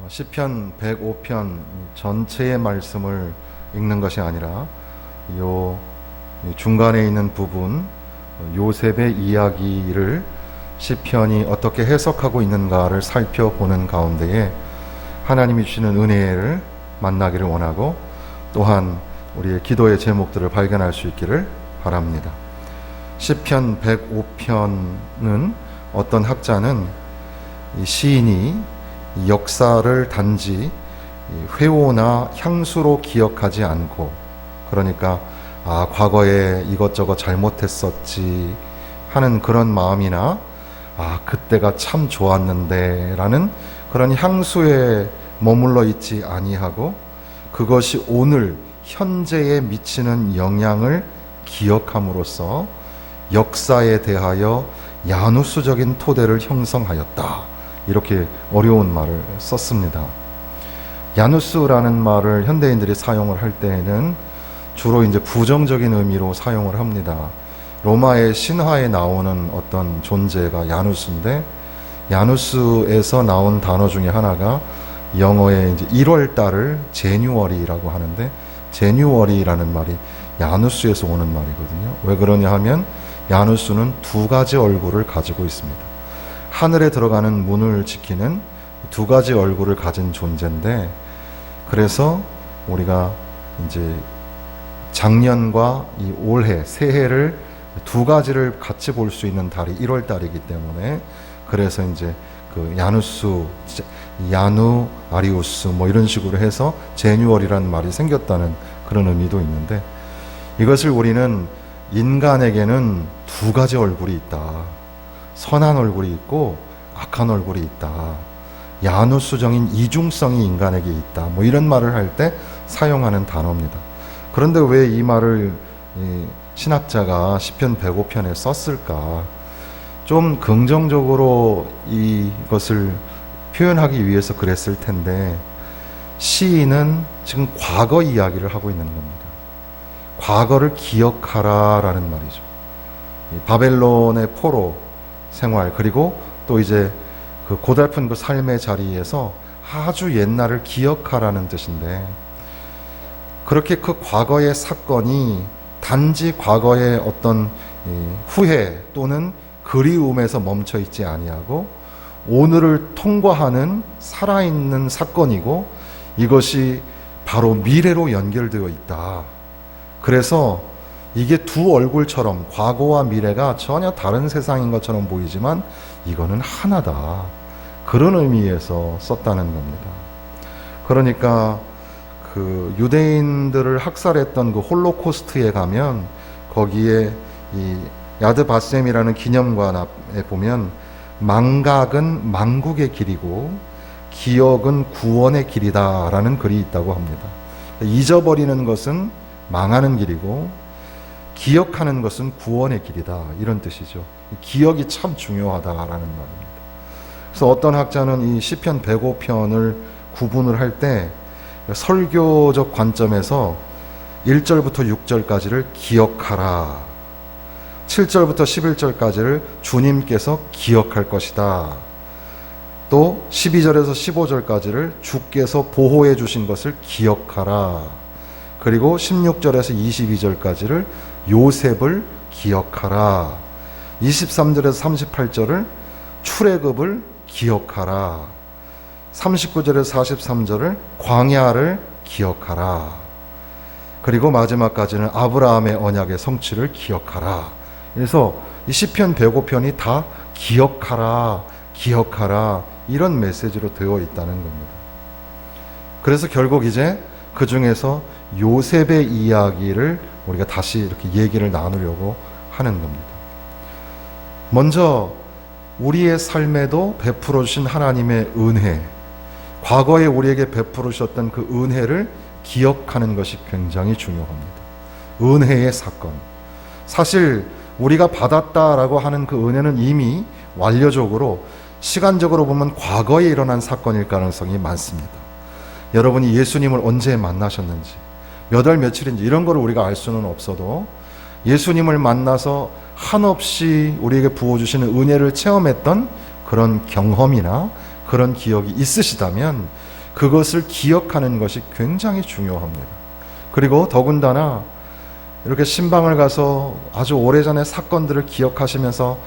시편 105편 전체의 말씀을 읽는 것이 아니라 요 중간에 있는 부분 요셉의 이야기를 시편이 어떻게 해석하고 있는가를 살펴보는 가운데에 하나님이 주시는 은혜를 만나기를 원하고 또한 우리의 기도의 제목들을 발견할 수 있기를 바랍니다. 시편 105편은 어떤 학자는 이 시인이 역사를 단지 회오나 향수로 기억하지 않고, 그러니까 과거에 이것저것 잘못했었지 하는 그런 마음이나 그때가 참 좋았는데 라는 그런 향수에 머물러 있지 아니하고 그것이 오늘 현재에 미치는 영향을 기억함으로써 역사에 대하여 야누스적인 토대를 형성하였다, 이렇게 어려운 말을 썼습니다. 야누스라는 말을 현대인들이 사용을 할 때에는 주로 이제 부정적인 의미로 사용을 합니다. 로마의 신화에 나오는 어떤 존재가 야누스인데, 야누스에서 나온 단어 중에 하나가 영어의 이제 1월 달을 제뉴어리라고 하는데, 제뉴어리라는 말이 야누스에서 오는 말이거든요. 왜 그러냐 하면 야누스는 두 가지 얼굴을 가지고 있습니다. 하늘에 들어가는 문을 지키는 두 가지 얼굴을 가진 존재인데, 그래서 우리가 이제 작년과 이 올해, 새해를 두 가지를 같이 볼 수 있는 달이 1월 달이기 때문에, 그래서 이제 그 야누스, 야누 아리우스 뭐 이런 식으로 해서 제뉴얼이라는 말이 생겼다는 그런 의미도 있는데, 이것을 우리는 인간에게는 두 가지 얼굴이 있다, 선한 얼굴이 있고 악한 얼굴이 있다, 야누스적인 이중성이 인간에게 있다, 뭐 이런 말을 할 때 사용하는 단어입니다. 그런데 왜 이 말을 신학자가 시편 105편에 썼을까? 좀 긍정적으로 이것을 표현하기 위해서 그랬을 텐데, 시인은 지금 과거 이야기를 하고 있는 겁니다. 과거를 기억하라라는 말이죠. 바벨론의 포로 생활, 그리고 또 이제 그 고달픈 그 삶의 자리에서 아주 옛날을 기억하라는 뜻인데, 그렇게 그 과거의 사건이 단지 과거의 어떤 후회 또는 그리움에서 멈춰 있지 아니하고 오늘을 통과하는 살아있는 사건이고, 이것이 바로 미래로 연결되어 있다. 그래서 이게 두 얼굴처럼 과거와 미래가 전혀 다른 세상인 것처럼 보이지만 이거는 하나다, 그런 의미에서 썼다는 겁니다. 그러니까 그 유대인들을 학살했던 그 홀로코스트에 가면 거기에 이 야드 바셈이라는 기념관에 보면 망각은 망국의 길이고 기억은 구원의 길이다라는 글이 있다고 합니다. 잊어버리는 것은 망하는 길이고 기억하는 것은 구원의 길이다, 이런 뜻이죠. 기억이 참 중요하다라는 말입니다. 그래서 어떤 학자는 이 시편 105편을 구분을 할 때 설교적 관점에서 1절부터 6절까지를 기억하라, 7절부터 11절까지를 주님께서 기억할 것이다, 또 12절에서 15절까지를 주께서 보호해 주신 것을 기억하라, 그리고 16절에서 22절까지를 요셉을 기억하라, 23절에서 38절을 출애굽을 기억하라, 39절에서 43절을 광야를 기억하라, 그리고 마지막까지는 아브라함의 언약의 성취를 기억하라. 그래서 이 시편 105편이 다 기억하라, 기억하라, 이런 메시지로 되어 있다는 겁니다. 그래서 결국 이제 그 중에서 요셉의 이야기를 우리가 다시 이렇게 얘기를 나누려고 하는 겁니다. 먼저 우리의 삶에도 베풀어 주신 하나님의 은혜, 과거에 우리에게 베풀어 주셨던 그 은혜를 기억하는 것이 굉장히 중요합니다. 은혜의 사건, 사실 우리가 받았다라고 하는 그 은혜는 이미 완료적으로 시간적으로 보면 과거에 일어난 사건일 가능성이 많습니다. 여러분이 예수님을 언제 만나셨는지, 몇 월 며칠인지 이런 거를 우리가 알 수는 없어도 예수님을 만나서 한없이 우리에게 부어주시는 은혜를 체험했던 그런 경험이나 그런 기억이 있으시다면 그것을 기억하는 것이 굉장히 중요합니다. 그리고 더군다나 이렇게 신방을 가서 아주 오래전의 사건들을 기억하시면서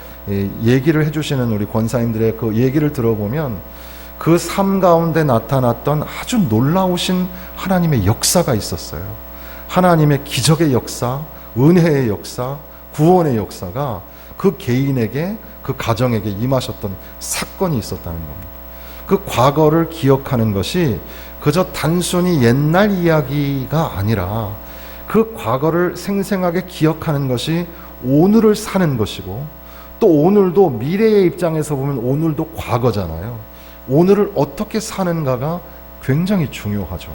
얘기를 해주시는 우리 권사님들의 그 얘기를 들어보면 그 삶 가운데 나타났던 아주 놀라우신 하나님의 역사가 있었어요. 하나님의 기적의 역사, 은혜의 역사, 구원의 역사가 그 개인에게, 그 가정에게 임하셨던 사건이 있었다는 겁니다. 그 과거를 기억하는 것이 그저 단순히 옛날 이야기가 아니라 그 과거를 생생하게 기억하는 것이 오늘을 사는 것이고, 또 오늘도 미래의 입장에서 보면 오늘도 과거잖아요. 오늘을 어떻게 사는가가 굉장히 중요하죠.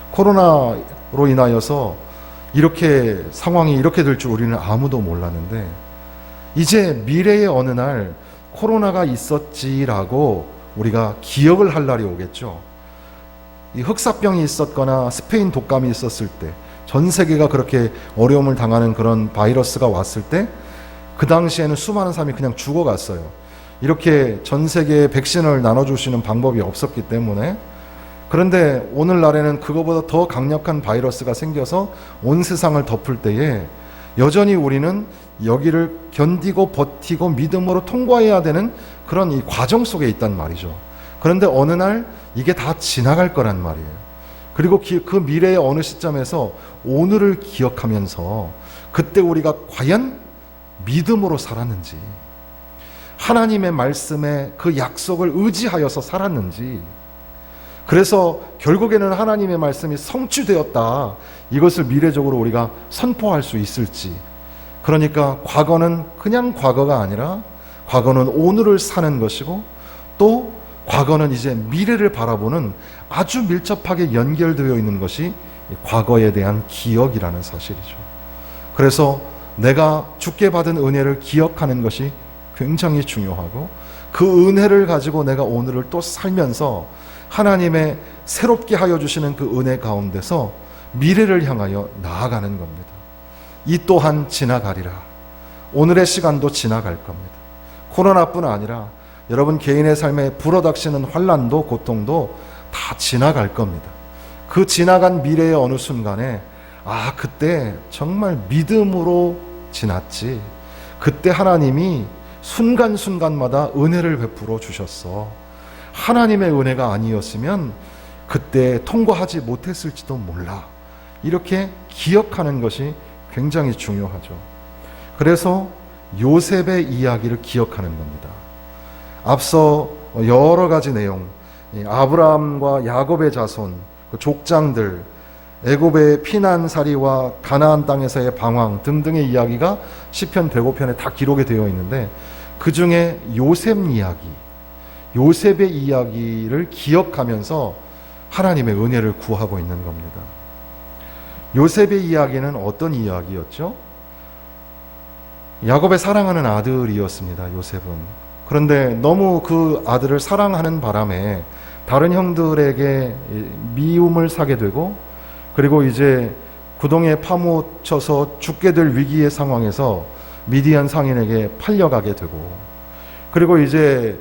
코로나로 인하여서 이렇게 상황이 이렇게 될 줄 우리는 아무도 몰랐는데, 이제 미래의 어느 날 코로나가 있었지라고 우리가 기억을 할 날이 오겠죠. 이 흑사병이 있었거나 스페인 독감이 있었을 때, 전 세계가 그렇게 어려움을 당하는 그런 바이러스가 왔을 때 그 당시에는 수많은 사람이 그냥 죽어갔어요. 이렇게 전 세계에 백신을 나눠주시는 방법이 없었기 때문에. 그런데 오늘날에는 그거보다 더 강력한 바이러스가 생겨서 온 세상을 덮을 때에 여전히 우리는 여기를 견디고 버티고 믿음으로 통과해야 되는 그런 이 과정 속에 있단 말이죠. 그런데 어느 날 이게 다 지나갈 거란 말이에요. 그리고 그 미래의 어느 시점에서 오늘을 기억하면서 그때 우리가 과연 믿음으로 살았는지, 하나님의 말씀에 그 약속을 의지하여서 살았는지, 그래서 결국에는 하나님의 말씀이 성취되었다, 이것을 미래적으로 우리가 선포할 수 있을지. 그러니까 과거는 그냥 과거가 아니라 과거는 오늘을 사는 것이고, 또 과거는 이제 미래를 바라보는 아주 밀접하게 연결되어 있는 것이 과거에 대한 기억이라는 사실이죠. 그래서 내가 주께 받은 은혜를 기억하는 것이 굉장히 중요하고, 그 은혜를 가지고 내가 오늘을 또 살면서 하나님의 새롭게 하여 주시는 그 은혜 가운데서 미래를 향하여 나아가는 겁니다. 이 또한 지나가리라. 오늘의 시간도 지나갈 겁니다. 코로나뿐 아니라 여러분 개인의 삶에 불어닥치는 환난도 고통도 다 지나갈 겁니다. 그 지나간 미래의 어느 순간에 그때 정말 믿음으로 지났지. 그때 하나님이 순간순간마다 은혜를 베풀어 주셨어. 하나님의 은혜가 아니었으면 그때 통과하지 못했을지도 몰라. 이렇게 기억하는 것이 굉장히 중요하죠. 그래서 요셉의 이야기를 기억하는 겁니다. 앞서 여러 가지 내용, 아브라함과 야곱의 자손, 그 족장들, 애굽의 피난살이와 가나안 땅에서의 방황 등등의 이야기가 시편 105편에 다 기록이 되어 있는데, 그 중에 요셉 이야기, 요셉의 이야기를 기억하면서 하나님의 은혜를 구하고 있는 겁니다. 요셉의 이야기는 어떤 이야기였죠? 야곱의 사랑하는 아들이었습니다, 요셉은. 그런데 너무 그 아들을 사랑하는 바람에 다른 형들에게 미움을 사게 되고, 그리고 이제 구덩이에 파묻혀서 죽게 될 위기의 상황에서 미디안 상인에게 팔려가게 되고, 그리고 이제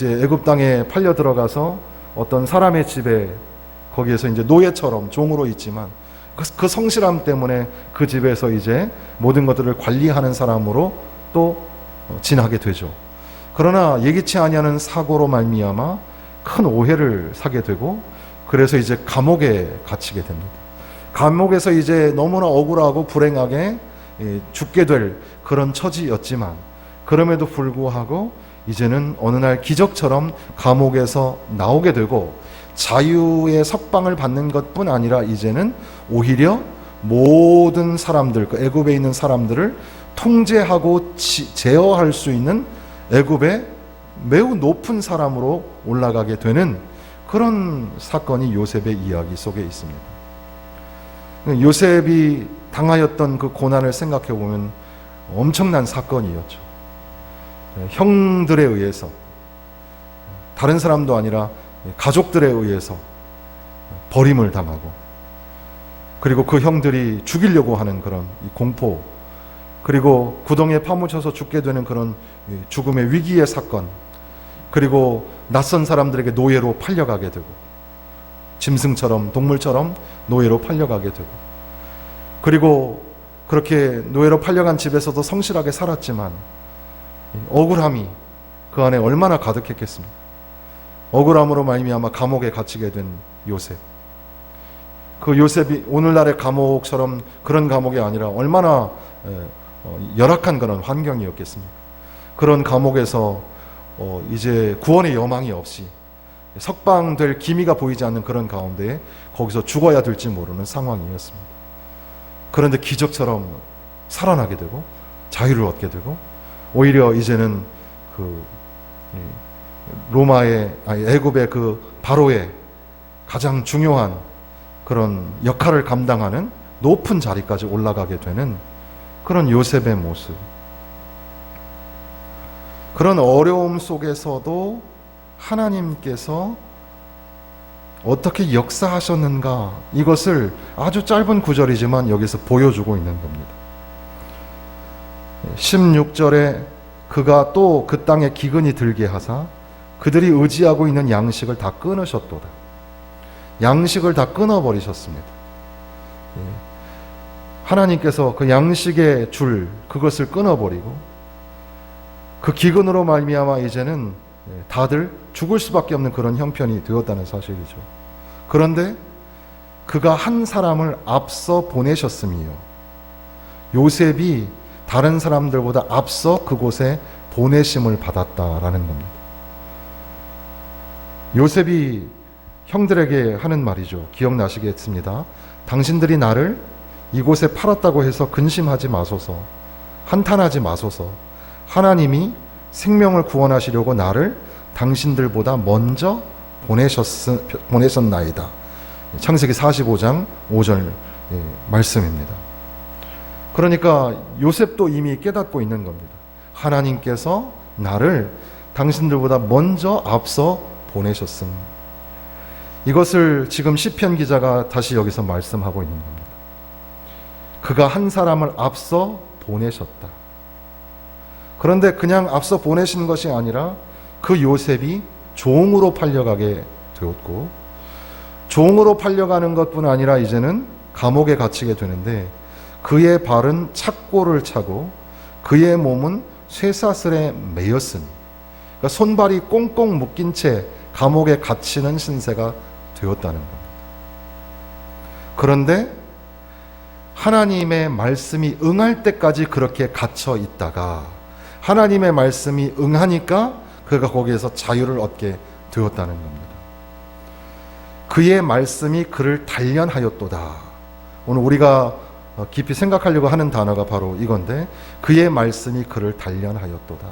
애굽 땅에 팔려 들어가서 어떤 사람의 집에, 거기에서 이제 노예처럼 종으로 있지만 그 성실함 때문에 그 집에서 이제 모든 것들을 관리하는 사람으로 또 지나게 되죠. 그러나 예기치 아니하는 사고로 말미암아 큰 오해를 사게 되고, 그래서 이제 감옥에 갇히게 됩니다. 감옥에서 이제 너무나 억울하고 불행하게 죽게 될 그런 처지였지만, 그럼에도 불구하고 이제는 어느 날 기적처럼 감옥에서 나오게 되고, 자유의 석방을 받는 것뿐 아니라 이제는 오히려 모든 사람들, 그 애굽에 있는 사람들을 통제하고 제어할 수 있는 애굽의 매우 높은 사람으로 올라가게 되는 그런 사건이 요셉의 이야기 속에 있습니다. 요셉이 당하였던 그 고난을 생각해 보면 엄청난 사건이었죠. 형들에 의해서, 다른 사람도 아니라 가족들에 의해서 버림을 당하고, 그리고 그 형들이 죽이려고 하는 그런 공포, 그리고 구덩이에 파묻혀서 죽게 되는 그런 죽음의 위기의 사건, 그리고 낯선 사람들에게 노예로 팔려가게 되고, 짐승처럼 동물처럼 노예로 팔려가게 되고, 그리고 그렇게 노예로 팔려간 집에서도 성실하게 살았지만 억울함이 그 안에 얼마나 가득했겠습니까? 억울함으로 말미암아 감옥에 갇히게 된 요셉. 그 요셉이 오늘날의 감옥처럼 그런 감옥이 아니라 얼마나 열악한 그런 환경이었겠습니까? 그런 감옥에서 이제 구원의 여망이 없이 석방될 기미가 보이지 않는 그런 가운데에 거기서 죽어야 될지 모르는 상황이었습니다. 그런데 기적처럼 살아나게 되고 자유를 얻게 되고, 오히려 이제는 그 애굽의 그 바로의 가장 중요한 그런 역할을 감당하는 높은 자리까지 올라가게 되는 그런 요셉의 모습. 그런 어려움 속에서도 하나님께서 어떻게 역사하셨는가, 이것을 아주 짧은 구절이지만 여기서 보여주고 있는 겁니다. 16절에 그가 또 그 땅에 기근이 들게 하사 그들이 의지하고 있는 양식을 다 끊으셨도다. 양식을 다 끊어버리셨습니다. 하나님께서 그 양식의 줄, 그것을 끊어버리고 그 기근으로 말미암아 이제는 다들 죽을 수밖에 없는 그런 형편이 되었다는 사실이죠. 그런데 그가 한 사람을 앞서 보내셨으며, 요셉이 다른 사람들보다 앞서 그곳에 보내심을 받았다라는 겁니다. 요셉이 형들에게 하는 말이죠. 기억나시겠습니다. 당신들이 나를 이곳에 팔았다고 해서 근심하지 마소서, 한탄하지 마소서. 하나님이 생명을 구원하시려고 나를 당신들보다 먼저 보내셨나이다. 창세기 45장 5절 말씀입니다. 그러니까 요셉도 이미 깨닫고 있는 겁니다. 하나님께서 나를 당신들보다 먼저 앞서 보내셨음. 이것을 지금 시편 기자가 다시 여기서 말씀하고 있는 겁니다. 그가 한 사람을 앞서 보내셨다. 그런데 그냥 앞서 보내신 것이 아니라 그 요셉이 종으로 팔려가게 되었고, 종으로 팔려가는 것뿐 아니라 이제는 감옥에 갇히게 되는데, 그의 발은 착고를 차고 그의 몸은 쇠사슬에 매였으니, 그러니까 손발이 꽁꽁 묶인 채 감옥에 갇히는 신세가 되었다는 겁니다. 그런데 하나님의 말씀이 응할 때까지 그렇게 갇혀 있다가 하나님의 말씀이 응하니까 그가 거기에서 자유를 얻게 되었다는 겁니다. 그의 말씀이 그를 단련하였도다. 오늘 우리가 깊이 생각하려고 하는 단어가 바로 이건데, 그의 말씀이 그를 단련하였도다.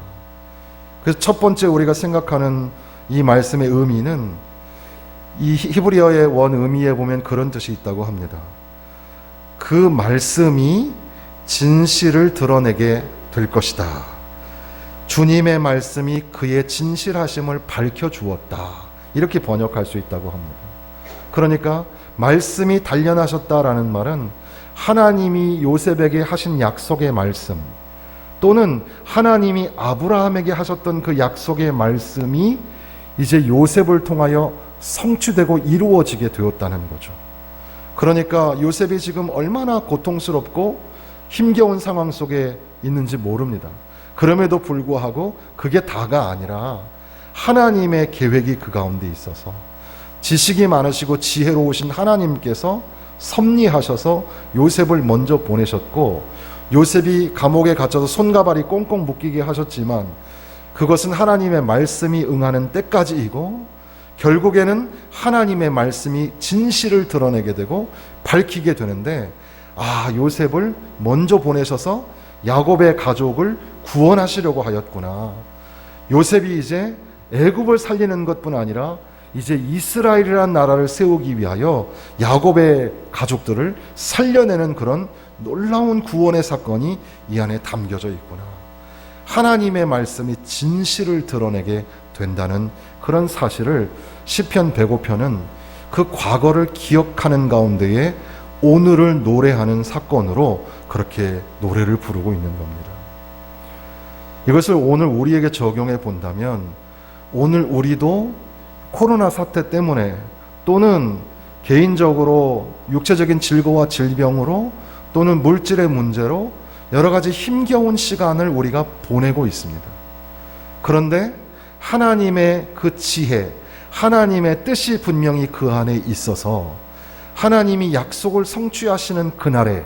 그래서 첫 번째 우리가 생각하는 이 말씀의 의미는 이 히브리어의 원 의미에 보면 그런 뜻이 있다고 합니다. 그 말씀이 진실을 드러내게 될 것이다. 주님의 말씀이 그의 진실하심을 밝혀주었다. 이렇게 번역할 수 있다고 합니다. 그러니까 말씀이 단련하셨다라는 말은 하나님이 요셉에게 하신 약속의 말씀, 또는 하나님이 아브라함에게 하셨던 그 약속의 말씀이 이제 요셉을 통하여 성취되고 이루어지게 되었다는 거죠. 그러니까 요셉이 지금 얼마나 고통스럽고 힘겨운 상황 속에 있는지 모릅니다. 그럼에도 불구하고 그게 다가 아니라 하나님의 계획이 그 가운데 있어서, 지식이 많으시고 지혜로우신 하나님께서 섭리하셔서 요셉을 먼저 보내셨고, 요셉이 감옥에 갇혀서 손과 발이 꽁꽁 묶이게 하셨지만 그것은 하나님의 말씀이 응하는 때까지이고, 결국에는 하나님의 말씀이 진실을 드러내게 되고 밝히게 되는데, 요셉을 먼저 보내셔서 야곱의 가족을 구원하시려고 하였구나. 요셉이 이제 애굽을 살리는 것뿐 아니라 이제 이스라엘이라는 나라를 세우기 위하여 야곱의 가족들을 살려내는 그런 놀라운 구원의 사건이 이 안에 담겨져 있구나. 하나님의 말씀이 진실을 드러내게 된다는 그런 사실을 시편 105편은 그 과거를 기억하는 가운데에 오늘을 노래하는 사건으로 그렇게 노래를 부르고 있는 겁니다. 이것을 오늘 우리에게 적용해 본다면, 오늘 우리도 코로나 사태 때문에, 또는 개인적으로 육체적인 질고와 질병으로 또는 물질의 문제로 여러 가지 힘겨운 시간을 우리가 보내고 있습니다. 그런데 하나님의 그 지혜, 하나님의 뜻이 분명히 그 안에 있어서 하나님이 약속을 성취하시는 그날에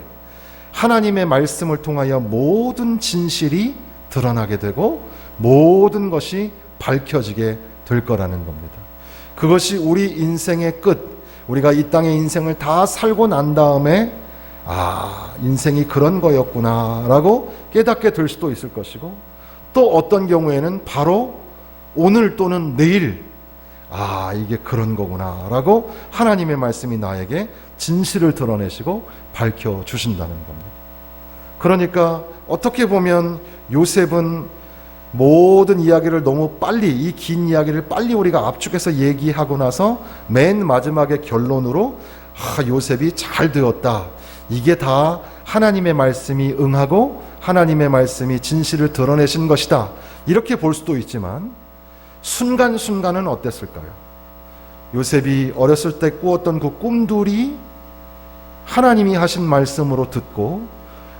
하나님의 말씀을 통하여 모든 진실이 드러나게 되고 모든 것이 밝혀지게 될 거라는 겁니다. 그것이 우리 인생의 끝, 우리가 이 땅의 인생을 다 살고 난 다음에 인생이 그런 거였구나 라고 깨닫게 될 수도 있을 것이고, 또 어떤 경우에는 바로 오늘 또는 내일 이게 그런 거구나 라고 하나님의 말씀이 나에게 진실을 드러내시고 밝혀주신다는 겁니다. 그러니까 어떻게 보면 요셉은 모든 이야기를 너무 빨리, 이 긴 이야기를 빨리 우리가 압축해서 얘기하고 나서 맨 마지막에 결론으로 요셉이 잘 되었다, 이게 다 하나님의 말씀이 응하고 하나님의 말씀이 진실을 드러내신 것이다, 이렇게 볼 수도 있지만 순간순간은 어땠을까요? 요셉이 어렸을 때 꾸었던 그 꿈들이 하나님이 하신 말씀으로 듣고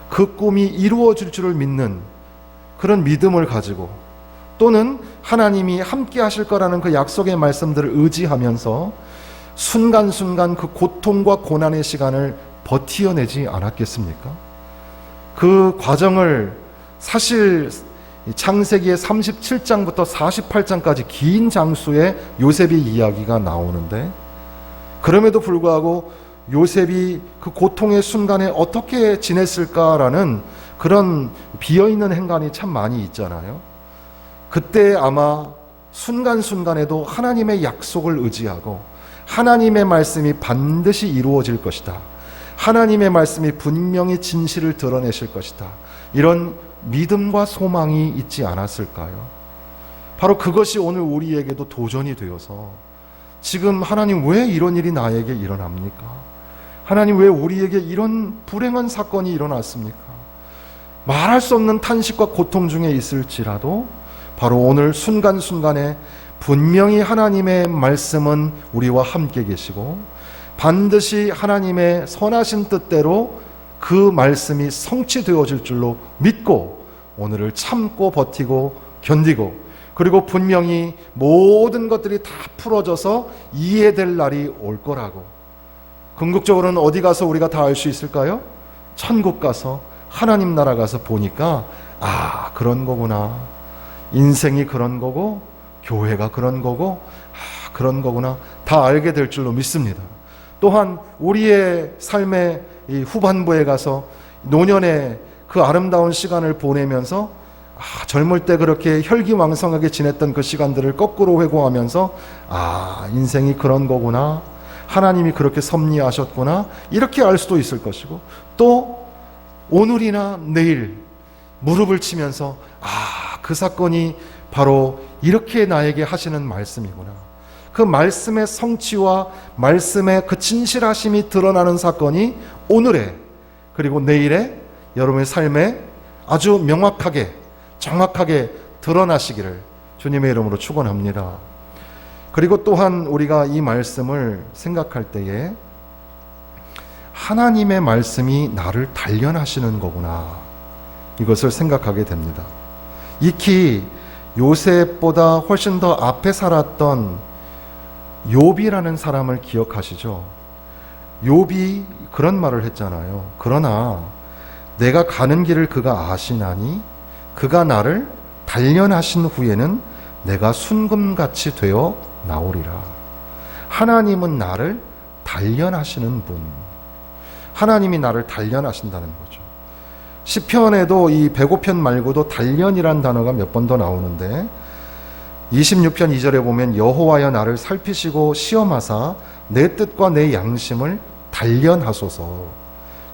그 꿈이 이루어질 줄을 믿는 그런 믿음을 가지고, 또는 하나님이 함께 하실 거라는 그 약속의 말씀들을 의지하면서 순간순간 그 고통과 고난의 시간을 버티어내지 않았겠습니까? 그 과정을 사실 창세기의 37장부터 48장까지 긴 장수의 요셉의 이야기가 나오는데, 그럼에도 불구하고 요셉이 그 고통의 순간에 어떻게 지냈을까라는 그런 비어있는 행간이 참 많이 있잖아요. 그때 아마 순간순간에도 하나님의 약속을 의지하고 하나님의 말씀이 반드시 이루어질 것이다, 하나님의 말씀이 분명히 진실을 드러내실 것이다, 이런 믿음과 소망이 있지 않았을까요? 바로 그것이 오늘 우리에게도 도전이 되어서 지금 하나님 왜 이런 일이 나에게 일어납니까? 하나님 왜 우리에게 이런 불행한 사건이 일어났습니까? 말할 수 없는 탄식과 고통 중에 있을지라도 바로 오늘 순간순간에 분명히 하나님의 말씀은 우리와 함께 계시고 반드시 하나님의 선하신 뜻대로 그 말씀이 성취되어질 줄로 믿고 오늘을 참고 버티고 견디고, 그리고 분명히 모든 것들이 다 풀어져서 이해될 날이 올 거라고. 궁극적으로는 어디 가서 우리가 다 알 수 있을까요? 천국 가서, 하나님 나라 가서 보니까 그런 거구나, 인생이 그런 거고 교회가 그런 거고 그런 거구나, 다 알게 될 줄로 믿습니다. 또한 우리의 삶의 이 후반부에 가서 노년의 그 아름다운 시간을 보내면서 젊을 때 그렇게 혈기왕성하게 지냈던 그 시간들을 거꾸로 회고하면서 인생이 그런 거구나, 하나님이 그렇게 섭리하셨구나, 이렇게 알 수도 있을 것이고, 또 오늘이나 내일 무릎을 치면서 그 사건이 바로 이렇게 나에게 하시는 말씀이구나, 그 말씀의 성취와 말씀의 그 진실하심이 드러나는 사건이 오늘의 그리고 내일의 여러분의 삶에 아주 명확하게 정확하게 드러나시기를 주님의 이름으로 축원합니다. 그리고 또한 우리가 이 말씀을 생각할 때에 하나님의 말씀이 나를 단련하시는 거구나, 이것을 생각하게 됩니다. 익히 요셉보다 훨씬 더 앞에 살았던 욥이라는 사람을 기억하시죠? 욥이 그런 말을 했잖아요. 그러나 내가 가는 길을 그가 아시나니 그가 나를 단련하신 후에는 내가 순금같이 되어 나오리라. 하나님은 나를 단련하시는 분, 하나님이 나를 단련하신다는 거죠. 시편에도 이 105편 말고도 단련이란 단어가 몇 번 더 나오는데 26편 2절에 보면 여호와여 나를 살피시고 시험하사 내 뜻과 내 양심을 단련하소서.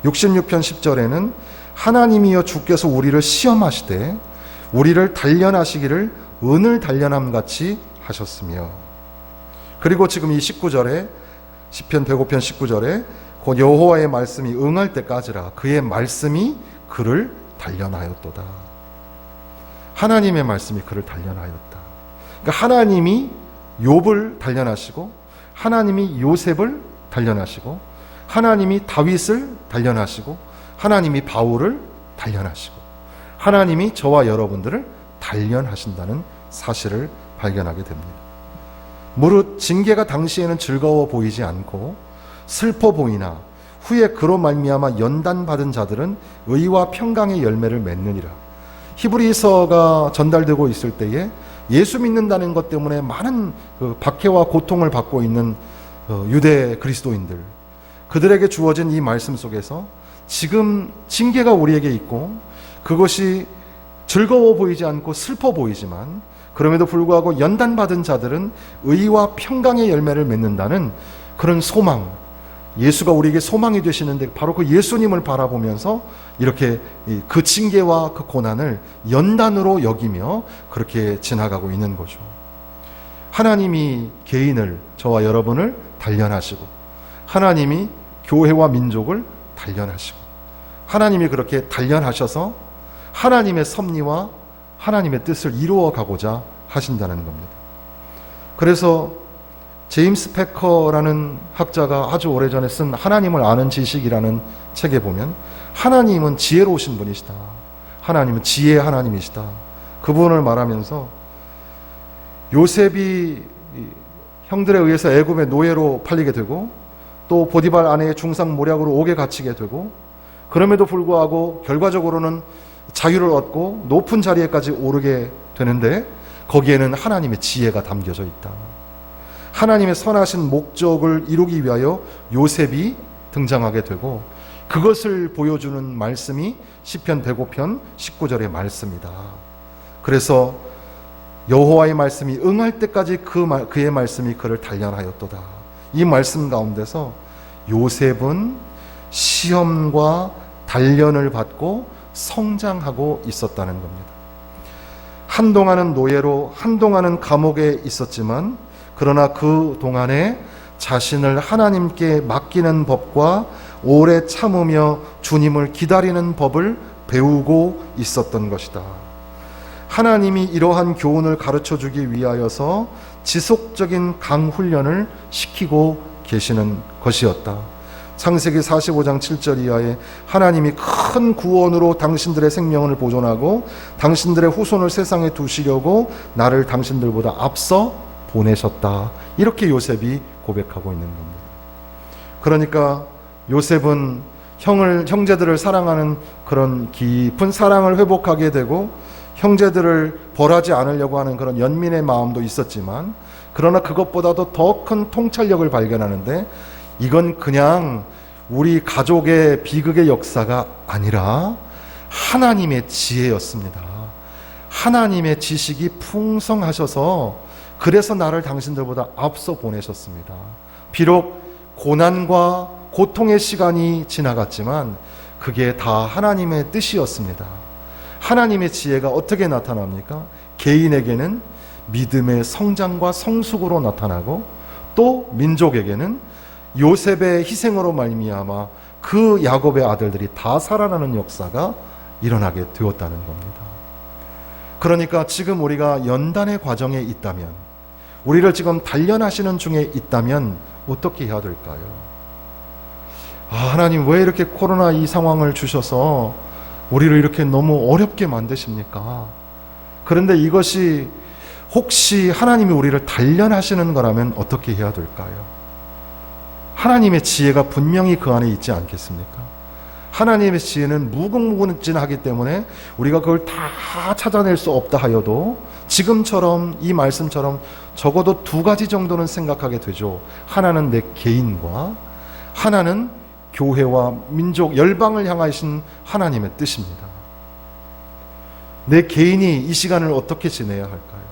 66편 10절에는 하나님이여 주께서 우리를 시험하시되 우리를 단련하시기를 은을 단련함 같이 하셨으며, 그리고 지금 이 19절에 시편 105편 19절에 곧 여호와의 말씀이 응할 때까지라 그의 말씀이 그를 단련하였도다. 하나님의 말씀이 그를 단련하였다. 그러니까 하나님이 욥을 단련하시고 하나님이 요셉을 단련하시고, 하나님이 다윗을 단련하시고, 하나님이 바울을 단련하시고, 하나님이 저와 여러분들을 단련하신다는 사실을 발견하게 됩니다. 무릇 징계가 당시에는 즐거워 보이지 않고 슬퍼 보이나 후에 그로 말미암아 연단받은 자들은 의와 평강의 열매를 맺느니라. 히브리서가 전달되고 있을 때에 예수 믿는다는 것 때문에 많은 박해와 고통을 받고 있는 유대 그리스도인들, 그들에게 주어진 이 말씀 속에서 지금 징계가 우리에게 있고 그것이 즐거워 보이지 않고 슬퍼 보이지만 그럼에도 불구하고 연단받은 자들은 의와 평강의 열매를 맺는다는 그런 소망, 예수가 우리에게 소망이 되시는데 바로 그 예수님을 바라보면서 이렇게 그 징계와 그 고난을 연단으로 여기며 그렇게 지나가고 있는 거죠. 하나님이 개인을, 저와 여러분을 단련하시고, 하나님이 교회와 민족을 단련하시고, 하나님이 그렇게 단련하셔서 하나님의 섭리와 하나님의 뜻을 이루어 가고자 하신다는 겁니다. 그래서 제임스 패커라는 학자가 아주 오래전에 쓴 하나님을 아는 지식이라는 책에 보면 하나님은 지혜로우신 분이시다, 하나님은 지혜의 하나님이시다, 그 부분을 말하면서 요셉이 형들에 의해서 애굽의 노예로 팔리게 되고 또 보디발 아내의 중상 모략으로 옥에 갇히게 되고 그럼에도 불구하고 결과적으로는 자유를 얻고 높은 자리에까지 오르게 되는데 거기에는 하나님의 지혜가 담겨져 있다. 하나님의 선하신 목적을 이루기 위하여 요셉이 등장하게 되고 그것을 보여주는 말씀이 시편 105편 19절의 말씀이다. 그래서 여호와의 말씀이 응할 때까지 그의 말씀이 그를 단련하였도다. 이 말씀 가운데서 요셉은 시험과 단련을 받고 성장하고 있었다는 겁니다. 한동안은 노예로, 한동안은 감옥에 있었지만 그러나 그 동안에 자신을 하나님께 맡기는 법과 오래 참으며 주님을 기다리는 법을 배우고 있었던 것이다. 하나님이 이러한 교훈을 가르쳐주기 위하여서 지속적인 강훈련을 시키고 계시는 것이었다. 창세기 45장 7절 이하에 하나님이 큰 구원으로 당신들의 생명을 보존하고 당신들의 후손을 세상에 두시려고 나를 당신들보다 앞서 보내셨다. 이렇게 요셉이 고백하고 있는 겁니다. 그러니까 요셉은 형제들을 사랑하는 그런 깊은 사랑을 회복하게 되고 형제들을 벌하지 않으려고 하는 그런 연민의 마음도 있었지만 그러나 그것보다도 더 큰 통찰력을 발견하는데 이건 그냥 우리 가족의 비극의 역사가 아니라 하나님의 지혜였습니다. 하나님의 지식이 풍성하셔서 그래서 나를 당신들보다 앞서 보내셨습니다. 비록 고난과 고통의 시간이 지나갔지만 그게 다 하나님의 뜻이었습니다. 하나님의 지혜가 어떻게 나타납니까? 개인에게는 믿음의 성장과 성숙으로 나타나고 또 민족에게는 요셉의 희생으로 말미암아 그 야곱의 아들들이 다 살아나는 역사가 일어나게 되었다는 겁니다. 그러니까 지금 우리가 연단의 과정에 있다면, 우리를 지금 단련하시는 중에 있다면 어떻게 해야 될까요? 하나님 왜 이렇게 코로나 이 상황을 주셔서 우리를 이렇게 너무 어렵게 만드십니까? 그런데 이것이 혹시 하나님이 우리를 단련하시는 거라면 어떻게 해야 될까요? 하나님의 지혜가 분명히 그 안에 있지 않겠습니까? 하나님의 지혜는 무궁무진하기 때문에 우리가 그걸 다 찾아낼 수 없다 하여도 지금처럼 이 말씀처럼 적어도 두 가지 정도는 생각하게 되죠. 하나는 내 개인과 하나는 교회와 민족, 열방을 향하신 하나님의 뜻입니다. 내 개인이 이 시간을 어떻게 지내야 할까요?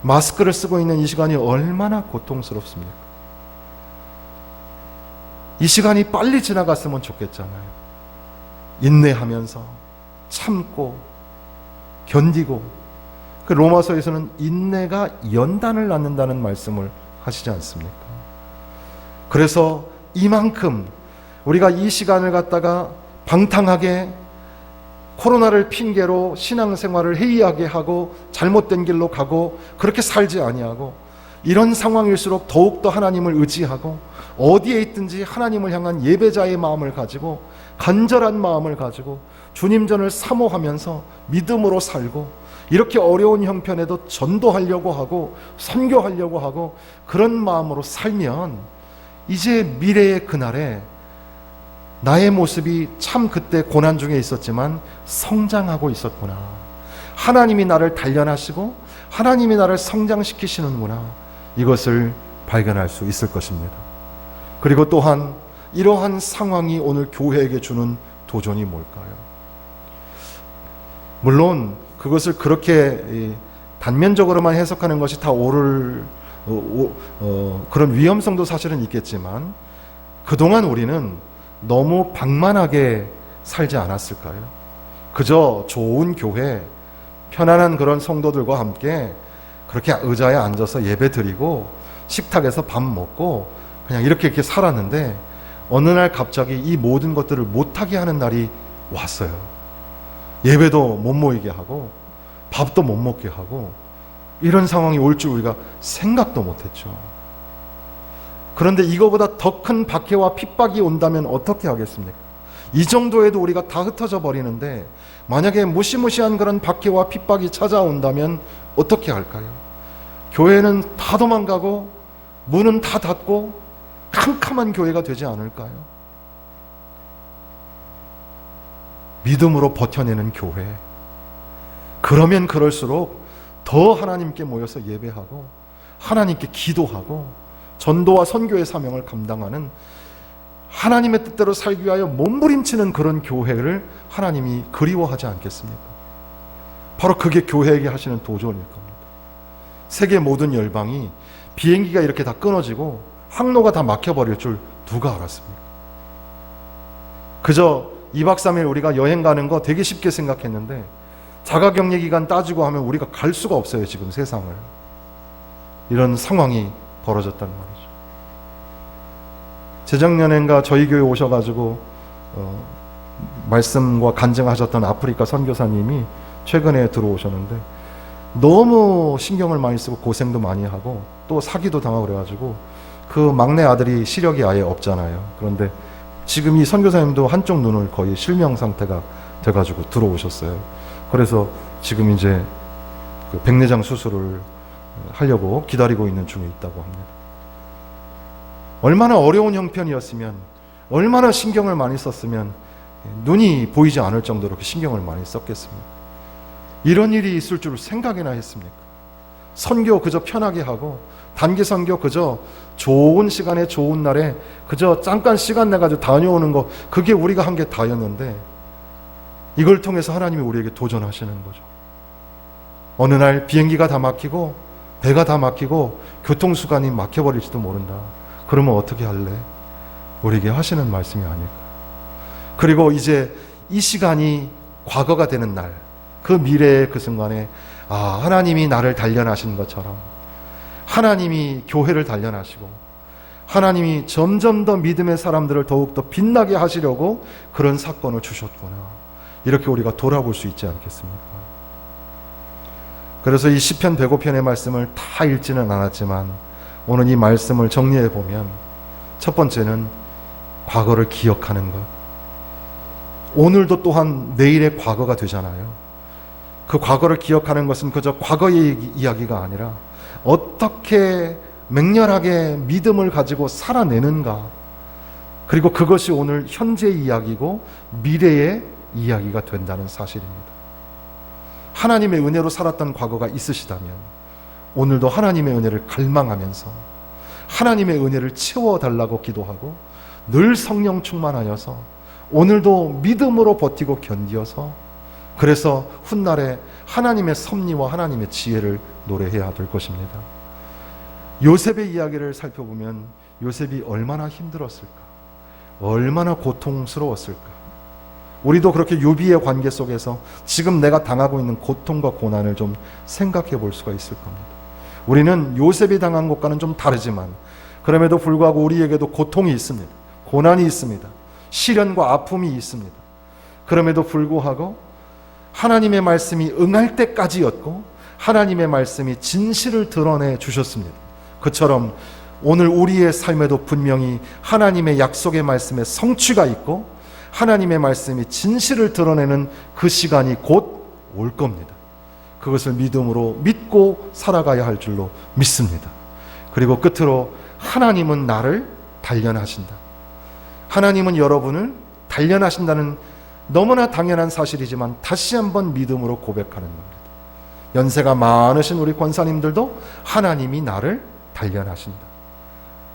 마스크를 쓰고 있는 이 시간이 얼마나 고통스럽습니까? 이 시간이 빨리 지나갔으면 좋겠잖아요. 인내하면서 참고 견디고, 그 로마서에서는 인내가 연단을 낳는다는 말씀을 하시지 않습니까? 그래서 이만큼 우리가 이 시간을 갖다가 방탕하게 코로나를 핑계로 신앙생활을 해이하게 하고 잘못된 길로 가고 그렇게 살지 아니하고 이런 상황일수록 더욱더 하나님을 의지하고 어디에 있든지 하나님을 향한 예배자의 마음을 가지고 간절한 마음을 가지고 주님 전을 사모하면서 믿음으로 살고 이렇게 어려운 형편에도 전도하려고 하고 선교하려고 하고 그런 마음으로 살면 이제 미래의 그날에 나의 모습이 참 그때 고난 중에 있었지만 성장하고 있었구나. 하나님이 나를 단련하시고 하나님이 나를 성장시키시는구나. 이것을 발견할 수 있을 것입니다. 그리고 또한 이러한 상황이 오늘 교회에게 주는 도전이 뭘까요? 물론 그것을 그렇게 단면적으로만 해석하는 것이 다 옳을 그런 위험성도 사실은 있겠지만 그동안 우리는 너무 방만하게 살지 않았을까요? 그저 좋은 교회, 편안한 그런 성도들과 함께 그렇게 의자에 앉아서 예배 드리고 식탁에서 밥 먹고 그냥 이렇게 살았는데 어느 날 갑자기 이 모든 것들을 못하게 하는 날이 왔어요. 예배도 못 모이게 하고 밥도 못 먹게 하고 이런 상황이 올 줄 우리가 생각도 못했죠. 그런데 이거보다 더 큰 박해와 핍박이 온다면 어떻게 하겠습니까? 이 정도에도 우리가 다 흩어져 버리는데 만약에 무시무시한 그런 박해와 핍박이 찾아온다면 어떻게 할까요? 교회는 다 도망가고 문은 다 닫고 캄캄한 교회가 되지 않을까요? 믿음으로 버텨내는 교회. 그러면 그럴수록 더 하나님께 모여서 예배하고 하나님께 기도하고 전도와 선교의 사명을 감당하는 하나님의 뜻대로 살기 위하여 몸부림치는 그런 교회를 하나님이 그리워하지 않겠습니까? 바로 그게 교회에게 하시는 도전일 겁니다. 세계 모든 열방이 비행기가 이렇게 다 끊어지고 항로가 다 막혀버릴 줄 누가 알았습니까? 그저 2박 3일 우리가 여행 가는 거 되게 쉽게 생각했는데 자가격리 기간 따지고 하면 우리가 갈 수가 없어요. 지금 세상을. 이런 상황이 벌어졌단 말이죠. 재작년엔가 저희 교회 오셔가지고 말씀과 간증하셨던 아프리카 선교사님이 최근에 들어오셨는데 너무 신경을 많이 쓰고 고생도 많이 하고 또 사기도 당하고 그래가지고 그 막내 아들이 시력이 아예 없잖아요. 그런데 지금 이 선교사님도 한쪽 눈을 거의 실명 상태가 돼가지고 들어오셨어요. 그래서 지금 이제 그 백내장 수술을 하려고 기다리고 있는 중에 있다고 합니다. 얼마나 어려운 형편이었으면, 얼마나 신경을 많이 썼으면 눈이 보이지 않을 정도로 신경을 많이 썼겠습니까? 이런 일이 있을 줄 생각이나 했습니까? 선교 그저 편하게 하고 단기 선교 그저 좋은 시간에 좋은 날에 그저 잠깐 시간 내가지고 다녀오는 거, 그게 우리가 한 게 다였는데 이걸 통해서 하나님이 우리에게 도전하시는 거죠. 어느 날 비행기가 다 막히고 배가 다 막히고 교통수단이 막혀버릴지도 모른다. 그러면 어떻게 할래? 우리에게 하시는 말씀이 아닐까. 그리고 이제 이 시간이 과거가 되는 날, 그 미래의 그 순간에 하나님이 나를 단련하신 것처럼 하나님이 교회를 단련하시고 하나님이 점점 더 믿음의 사람들을 더욱더 빛나게 하시려고 그런 사건을 주셨구나. 이렇게 우리가 돌아볼 수 있지 않겠습니까? 그래서 이 시편 105편의 말씀을 다 읽지는 않았지만 오늘 이 말씀을 정리해 보면 첫 번째는 과거를 기억하는 것. 오늘도 또한 내일의 과거가 되잖아요. 그 과거를 기억하는 것은 그저 과거의 이야기가 아니라 어떻게 맹렬하게 믿음을 가지고 살아내는가. 그리고 그것이 오늘 현재의 이야기고 미래의 이야기가 된다는 사실입니다. 하나님의 은혜로 살았던 과거가 있으시다면 오늘도 하나님의 은혜를 갈망하면서 하나님의 은혜를 채워달라고 기도하고 늘 성령 충만하여서 오늘도 믿음으로 버티고 견디어서 그래서 훗날에 하나님의 섭리와 하나님의 지혜를 노래해야 될 것입니다. 요셉의 이야기를 살펴보면 요셉이 얼마나 힘들었을까, 얼마나 고통스러웠을까. 우리도 그렇게 유비의 관계 속에서 지금 내가 당하고 있는 고통과 고난을 좀 생각해 볼 수가 있을 겁니다. 우리는 요셉이 당한 것과는 좀 다르지만 그럼에도 불구하고 우리에게도 고통이 있습니다. 고난이 있습니다. 시련과 아픔이 있습니다. 그럼에도 불구하고 하나님의 말씀이 응할 때까지였고 하나님의 말씀이 진실을 드러내 주셨습니다. 그처럼 오늘 우리의 삶에도 분명히 하나님의 약속의 말씀에 성취가 있고 하나님의 말씀이 진실을 드러내는 그 시간이 곧 올 겁니다. 그것을 믿음으로 믿고 살아가야 할 줄로 믿습니다. 그리고 끝으로 하나님은 나를 단련하신다. 하나님은 여러분을 단련하신다는 너무나 당연한 사실이지만 다시 한번 믿음으로 고백하는 겁니다. 연세가 많으신 우리 권사님들도 하나님이 나를 단련하신다.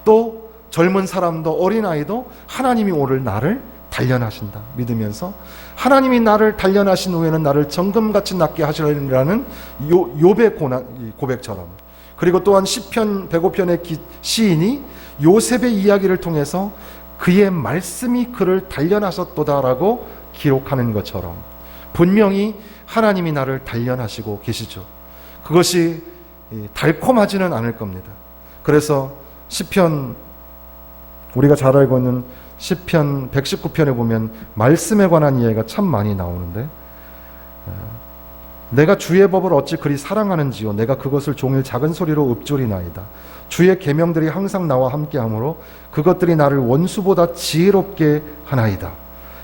또 젊은 사람도 어린아이도 하나님이 오늘 나를 단련하신다 믿으면서 하나님이 나를 단련하신 후에는 나를 정금같이 낫게 하시리라는 욥의 고백처럼, 그리고 또한 시편 105편의 시인이 요셉의 이야기를 통해서 그의 말씀이 그를 단련하셨도다라고 기록하는 것처럼 분명히 하나님이 나를 단련하시고 계시죠. 그것이 달콤하지는 않을 겁니다. 그래서 시편, 우리가 잘 알고 있는 시편 119편에 보면 말씀에 관한 이야기가 참 많이 나오는데, 내가 주의 법을 어찌 그리 사랑하는지요, 내가 그것을 종일 작은 소리로 읊조리나이다. 주의 계명들이 항상 나와 함께하므로 그것들이 나를 원수보다 지혜롭게 하나이다.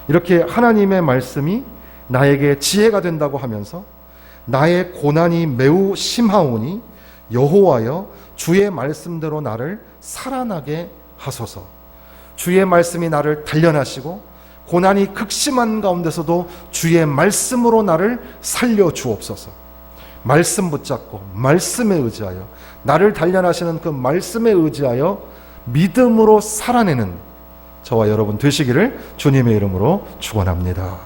이렇게 하나님의 말씀이 나에게 지혜가 된다고 하면서 나의 고난이 매우 심하오니 여호와여 주의 말씀대로 나를 살아나게 하소서. 주의 말씀이 나를 단련하시고 고난이 극심한 가운데서도 주의 말씀으로 나를 살려주옵소서. 말씀 붙잡고 말씀에 의지하여 나를 단련하시는 그 말씀에 의지하여 믿음으로 살아내는 저와 여러분 되시기를 주님의 이름으로 축원합니다.